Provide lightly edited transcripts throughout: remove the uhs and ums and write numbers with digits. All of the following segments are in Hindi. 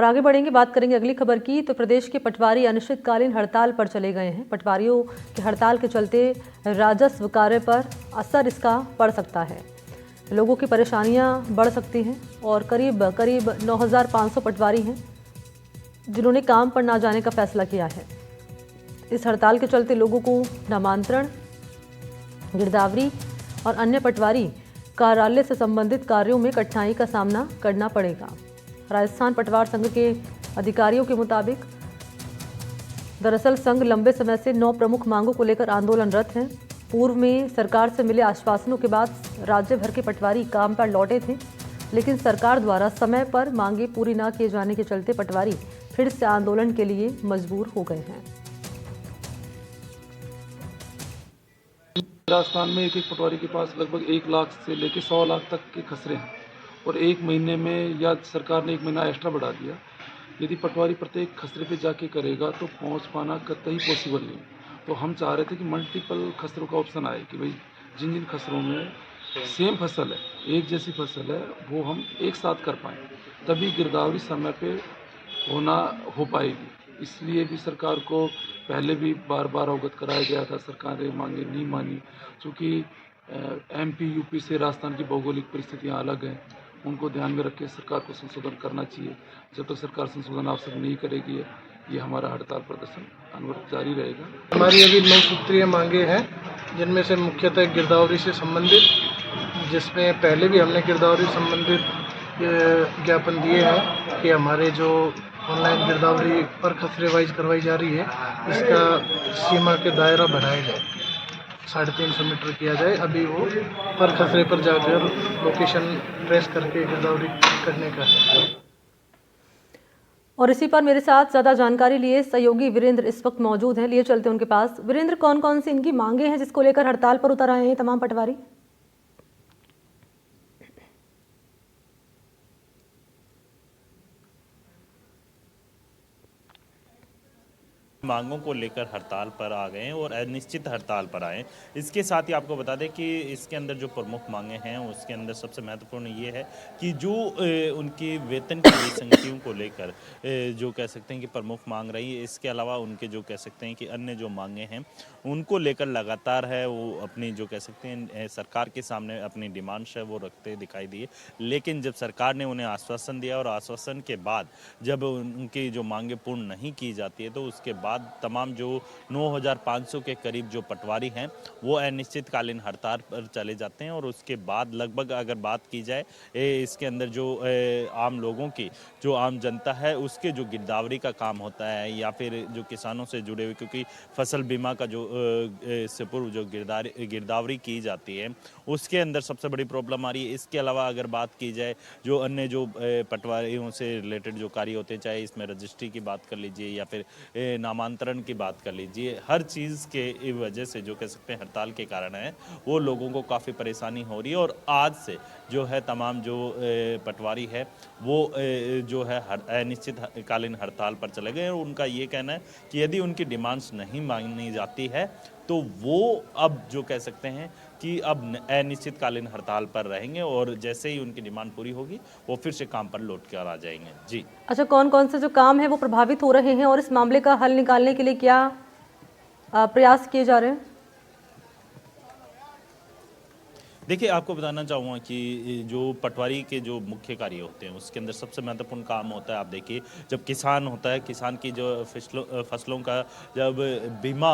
और आगे बढ़ेंगे, बात करेंगे अगली खबर की। तो प्रदेश के पटवारी अनिश्चितकालीन हड़ताल पर चले गए हैं। पटवारियों की हड़ताल के चलते राजस्व कार्य पर असर इसका पड़ सकता है, लोगों की परेशानियां बढ़ सकती हैं और करीब 9,500 पटवारी हैं जिन्होंने काम पर ना जाने का फैसला किया है। इस हड़ताल के चलते लोगों को नामांतरण, गिरदावरी और अन्य पटवारी कार्यालय से संबंधित कार्यों में कठिनाई का सामना करना पड़ेगा। राजस्थान पटवार संघ के अधिकारियों के मुताबिक दरअसल संघ लंबे समय से 9 प्रमुख मांगों को लेकर आंदोलनरत है। पूर्व में सरकार से मिले आश्वासनों के बाद राज्य भर के पटवारी काम पर लौटे थे, लेकिन सरकार द्वारा समय पर मांगे पूरी न किए जाने के चलते पटवारी फिर से आंदोलन के लिए मजबूर हो गए हैं। राजस्थान में एक पटवारी के पास लगभग 1 लाख से लेकर 100 लाख तक के खसरे हैं और एक महीने में या सरकार ने 1 महीना एक्स्ट्रा बढ़ा दिया। यदि पटवारी प्रत्येक खसरे पे जाके करेगा तो पहुंच पाना कतई पॉसिबल नहीं। तो हम चाह रहे थे कि मल्टीपल खसरों का ऑप्शन आए कि भाई जिन जिन खसरों में सेम फसल है, एक जैसी फसल है, वो हम एक साथ कर पाएँ, तभी गिरदावरी समय पे हो पाएगी। इसलिए भी सरकार को पहले भी बार बार अवगत कराया गया था, सरकार ने मांगे नहीं मानी। चूँकि एमपी यूपी से राजस्थान की भौगोलिक परिस्थितियाँ अलग हैं, उनको ध्यान में रख के सरकार को संशोधन करना चाहिए। जब तक सरकार संशोधन आवश्यक नहीं करेगी ये हमारा हड़ताल प्रदर्शन अनवरत जारी रहेगा। हमारी अभी 9 सूत्रीय मांगे हैं, जिनमें से मुख्यतः गिरदावरी से संबंधित, जिसमें पहले भी हमने गिरदावरी संबंधित ज्ञापन दिए हैं कि हमारे जो ऑनलाइन गिरदावरी पर खसरे वाइज करवाई जा रही है, इसका सीमा के दायरा बढ़ाया जाए, 350 मीटर किया जाए। अभी वो पर खसरे पर जाकर लोकेशन ट्रेस करके गिरदावरी करने का है। और इसी पर मेरे साथ ज़्यादा जानकारी लिए सहयोगी वीरेंद्र इस वक्त मौजूद हैं, लिए चलते उनके पास। वीरेंद्र, कौन कौन सी इनकी मांगे हैं जिसको लेकर हड़ताल पर उतर आए हैं तमाम पटवारी? मांगों को लेकर हड़ताल पर आ गए हैं और अनिश्चित हड़ताल पर आए हैं। इसके साथ ही आपको बता दें कि इसके अंदर जो प्रमुख मांगे हैं उसके अंदर सबसे महत्वपूर्ण ये है कि जो उनकी वेतन की विसंगतियों को लेकर जो कह सकते हैं कि प्रमुख मांग रही है, इसके अलावा उनके जो कह सकते हैं कि अन्य जो मांगे हैं उनको लेकर लगातार है वो अपनी जो कह सकते हैं सरकार के सामने अपनी डिमांड्स है वो रखते दिखाई दिए। लेकिन जब सरकार ने उन्हें आश्वासन दिया और आश्वासन के बाद जब उनकी जो मांगे पूर्ण नहीं की जाती है तो उसके बाद तमाम जो 9,500 के करीब जो पटवारी हैं वो अनिश्चितकालीन हड़ताल पर चले जाते हैं। और उसके बाद लगभग अगर बात की जाए इसके अंदर जो आम लोगों की जो आम जनता है उसके जो गिरदावरी का काम होता है या फिर जो किसानों से जुड़े हुए, क्योंकि फसल बीमा का जो से पूर्व जो गिरदावरी की जाती है उसके अंदर सबसे बड़ी प्रॉब्लम आ रही है। इसके अलावा अगर बात की जाए जो अन्य जो पटवारियों से रिलेटेड जो कार्य होते हैं, चाहे इसमें रजिस्ट्री की बात कर लीजिए या फिर नामांतरण की बात कर लीजिए, हर चीज़ के वजह से जो कह सकते हैं हड़ताल के कारण है वो लोगों को काफ़ी परेशानी हो रही है। और आज से जो है तमाम जो पटवारी है वो जो है अनिश्चितकालीन हड़ताल पर चले गए। और उनका ये कहना है कि यदि उनकी डिमांड्स नहीं मानी जाती है तो वो अब जो कह सकते हैं कि अब अनिश्चितकालीन हड़ताल पर रहेंगे और जैसे ही उनकी डिमांड पूरी होगी वो फिर से काम पर लौट कर आ जाएंगे। जी अच्छा, कौन कौन से जो काम है वो प्रभावित हो रहे हैं और इस मामले का हल निकालने के लिए क्या प्रयास किए जा रहे हैं? देखिए, आपको बताना चाहूँगा कि जो पटवारी के जो मुख्य कार्य होते हैं उसके अंदर सबसे महत्वपूर्ण काम होता है, आप देखिए जब किसान होता है, किसान की जो फसलों का जब बीमा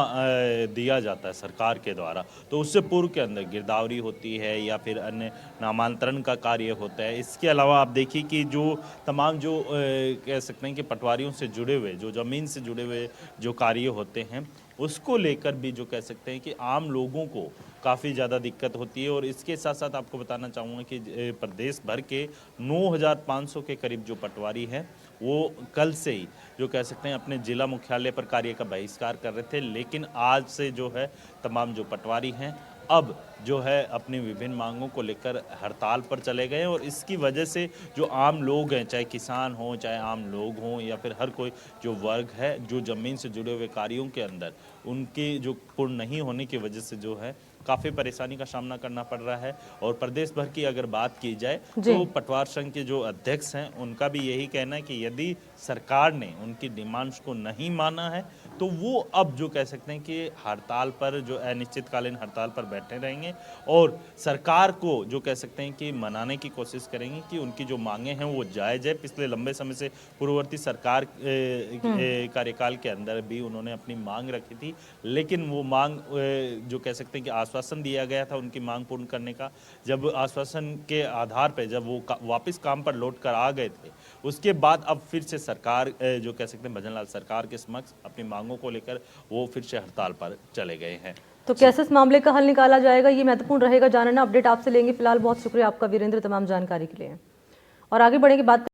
दिया जाता है सरकार के द्वारा, तो उससे पूर्व के अंदर गिरदावरी होती है या फिर अन्य नामांतरण का कार्य होता है। इसके अलावा आप देखिए कि जो तमाम जो कह सकते हैं कि पटवारियों से जुड़े हुए, जो ज़मीन से जुड़े हुए जो कार्य होते हैं उसको लेकर भी जो कह सकते हैं कि आम लोगों को काफ़ी ज़्यादा दिक्कत होती है। और इसके साथ साथ आपको बताना चाहूँगा कि प्रदेश भर के 9,500 के करीब जो पटवारी हैं वो कल से ही जो कह सकते हैं अपने जिला मुख्यालय पर कार्य का बहिष्कार कर रहे थे, लेकिन आज से जो है तमाम जो पटवारी हैं अब जो है अपनी विभिन्न मांगों को लेकर हड़ताल पर चले गए। और इसकी वजह से जो आम लोग हैं, चाहे किसान हों चाहे आम लोग हों या फिर हर कोई जो वर्ग है जो ज़मीन से जुड़े हुए कार्यों के अंदर उनकी जो पूर्ण नहीं होने की वजह से जो है काफ़ी परेशानी का सामना करना पड़ रहा है। और प्रदेश भर की अगर बात की जाए जी। तो पटवार संघ के जो अध्यक्ष हैं उनका भी यही कहना है कि यदि सरकार ने उनकी डिमांड्स को नहीं माना है तो वो अब जो कह सकते हैं कि हड़ताल पर, जो अनिश्चितकालीन हड़ताल पर बैठे रहेंगे और सरकार को जो कह सकते हैं कि मनाने की कोशिश करेंगे कि उनकी जो मांगे हैं वो जायज़ है। पिछले लंबे समय से पूर्ववर्ती सरकार कार्यकाल के अंदर भी उन्होंने अपनी मांग रखी थी, लेकिन वो मांग जो कह सकते हैं कि आश्वासन दिया गया था उनकी मांग पूर्ण करने का, जब आश्वासन के आधार पर जब वो वापस काम पर लौट कर आ गए थे, उसके बाद अब फिर से सरकार जो कह सकते हैं भजन लाल सरकार के समक्ष अपनी मांगों को लेकर वो फिर से हड़ताल पर चले गए हैं। तो कैसे इस मामले का हल निकाला जाएगा, ये महत्वपूर्ण रहेगा जानना। अपडेट आपसे लेंगे। फिलहाल बहुत शुक्रिया आपका वीरेंद्र, तमाम जानकारी के लिए। और आगे बढ़ेंगे बात